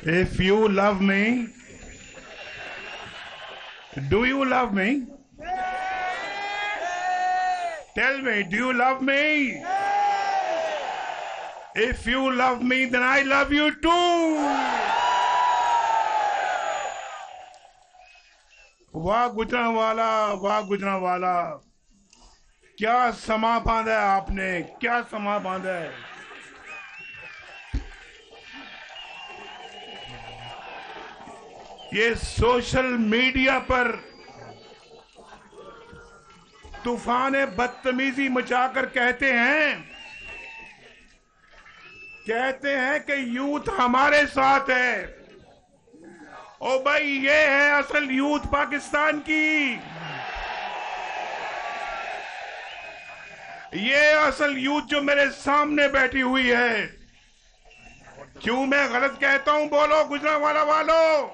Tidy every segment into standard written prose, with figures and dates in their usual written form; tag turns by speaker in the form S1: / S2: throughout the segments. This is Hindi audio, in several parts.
S1: If you love me, do you love me? Tell me, do you love me? If you love me, then I love you too. वाह गुजरांवाला, वाह गुजरांवाला, क्या समा बांधा है आपने, क्या समा बांधा है। ये सोशल मीडिया पर तूफान बदतमीजी मचाकर कहते हैं कि यूथ हमारे साथ है। ओ भाई, ये है असल यूथ पाकिस्तान की, ये असल यूथ जो मेरे सामने बैठी हुई है। क्यों मैं गलत कहता हूं? बोलो गुजरांवाला वालों,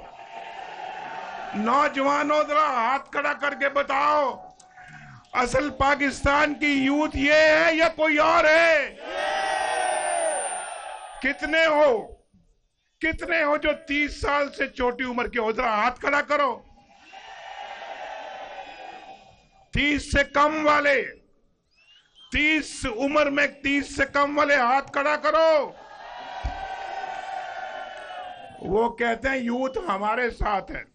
S1: नौजवानों, जरा हाथ खड़ा करके बताओ, असल पाकिस्तान की यूथ ये है या कोई और है? कितने हो जो 30 साल से छोटी उम्र के हो? जरा हाथ खड़ा करो। 30 से कम वाले, 30 उम्र में 30 से कम वाले हाथ खड़ा करो। वो कहते हैं यूथ हमारे साथ है।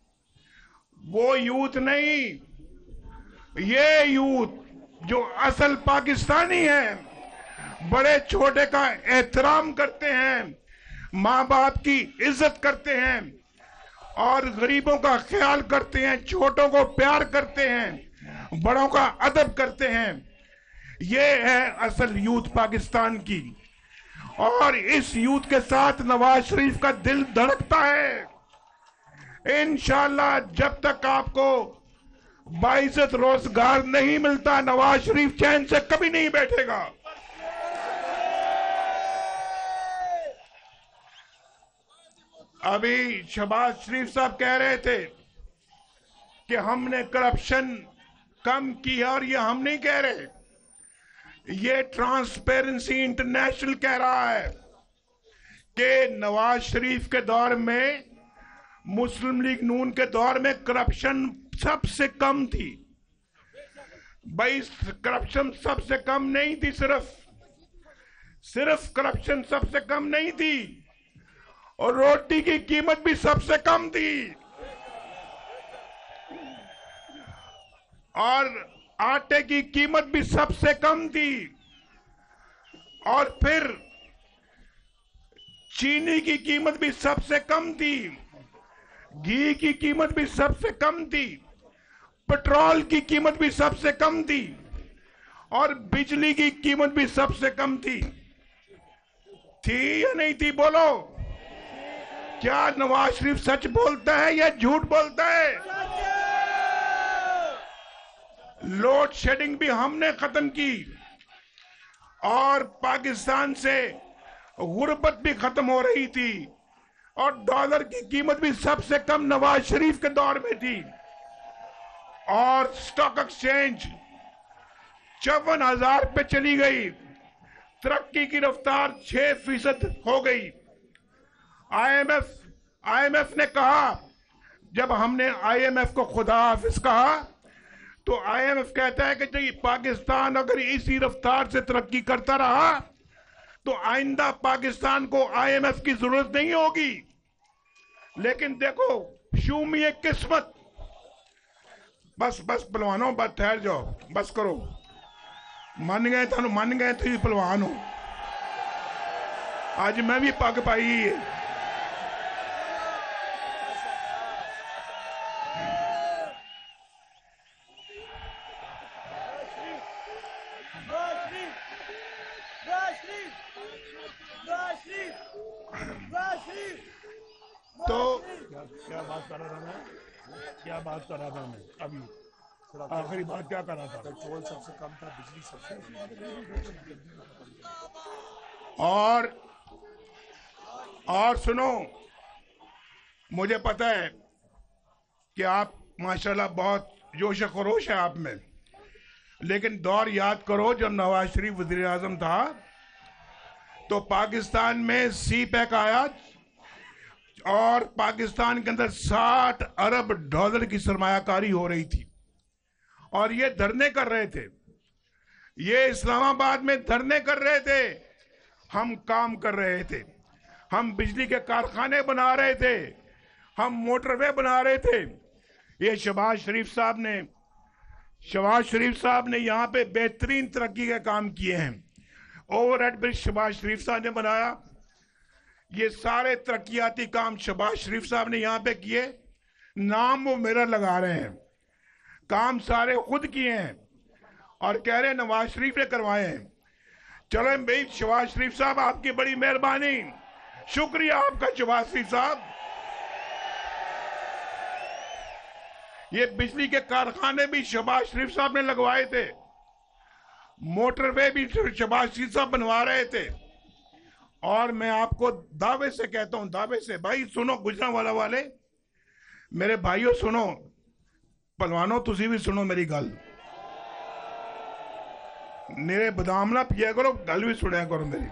S1: वो यूथ नहीं, ये यूथ जो असल पाकिस्तानी है, बड़े छोटे का एहतराम करते हैं, माँ बाप की इज्जत करते हैं और गरीबों का ख्याल करते हैं, छोटों को प्यार करते हैं, बड़ों का अदब करते हैं। ये है असल यूथ पाकिस्तान की। और इस यूथ के साथ नवाज शरीफ का दिल धड़कता है। इंशाअल्लाह जब तक आपको बाइज्जत रोजगार नहीं मिलता, नवाज शरीफ चैन से कभी नहीं बैठेगा। अभी शहबाज शरीफ साहब कह रहे थे कि हमने करप्शन कम किया, और ये हम नहीं कह रहे, ये ट्रांसपेरेंसी इंटरनेशनल कह रहा है कि नवाज शरीफ के दौर में, मुस्लिम लीग नून के दौर में करप्शन सबसे कम थी। भाई, करप्शन सबसे कम नहीं थी, सिर्फ करप्शन सबसे कम नहीं थी, और रोटी की कीमत भी सबसे कम थी, और आटे की कीमत भी सबसे कम थी, और फिर चीनी की कीमत भी सबसे कम थी, घी की कीमत भी सबसे कम थी, पेट्रोल की कीमत भी सबसे कम थी, और बिजली की कीमत भी सबसे कम थी या नहीं थी? बोलो, क्या नवाज शरीफ सच बोलता है या झूठ बोलता है? लोड शेडिंग भी हमने खत्म की, और पाकिस्तान से गुर्बत भी खत्म हो रही थी, और डॉलर की कीमत भी सबसे कम नवाज शरीफ के दौर में थी, और स्टॉक एक्सचेंज 54,000 पे चली गई, तरक्की की रफ्तार 6% हो गई। आईएमएफ ने कहा, जब हमने आईएमएफ को खुदा हाफिज कहा, तो आईएमएफ कहता है कि जी पाकिस्तान अगर इसी रफ्तार से तरक्की करता रहा तो आइंदा पाकिस्तान को आईएमएफ की जरूरत नहीं होगी। लेकिन देखो, शूमी एक किस्मत। बस पहलवानों, बस ठहर जाओ, बस करो। मन गए तो पहलवान हो। आज मैं भी पग पाई है। तो क्या बात कर रहा था मैं अभी? आखिरी बात क्या कर रहा था? पेट्रोल सबसे कम था, बिजली सबसे। और सुनो, मुझे पता है कि आप माशाल्लाह बहुत जोश खरोश है आप में, लेकिन दौर याद करो जब नवाज शरीफ वजीर आजम था तो पाकिस्तान में सी पैक आया, और पाकिस्तान के अंदर 60 अरब डॉलर की सरमायाकारी हो रही थी और ये धरने कर रहे थे, ये इस्लामाबाद में धरने कर रहे थे, हम काम कर रहे थे, हम बिजली के कारखाने बना रहे थे, हम मोटरवे बना रहे थे। ये शहबाज शरीफ साहब ने यहाँ पे बेहतरीन तरक्की के काम किए हैं। ओवरहेड ब्रिज शहबाज शरीफ साहब ने बनाया। ये सारे तरक्याती काम शहबाज शरीफ साहब ने यहाँ पे किए। नाम वो मेरा लगा रहे हैं, काम सारे खुद किए हैं और कह रहे हैं नवाज शरीफ ने करवाए हैं। चलो भाई शहबाज शरीफ साहब, आपकी बड़ी मेहरबानी, शुक्रिया आपका शहबाज शरीफ साहब। ये बिजली के कारखाने भी शहबाज शरीफ साहब ने लगवाए थे, मोटरवे भी शहबाज शरीफ साहब बनवा रहे थे। और मैं आपको दावे से कहता हूं, दावे से, भाई सुनो गुजरांवाला वाले, मेरे भाइयों सुनो, पहलवानों तुसी भी सुनो मेरी गल, मेरे बदाम ना पिया करो, गल भी सुनिया करो मेरी।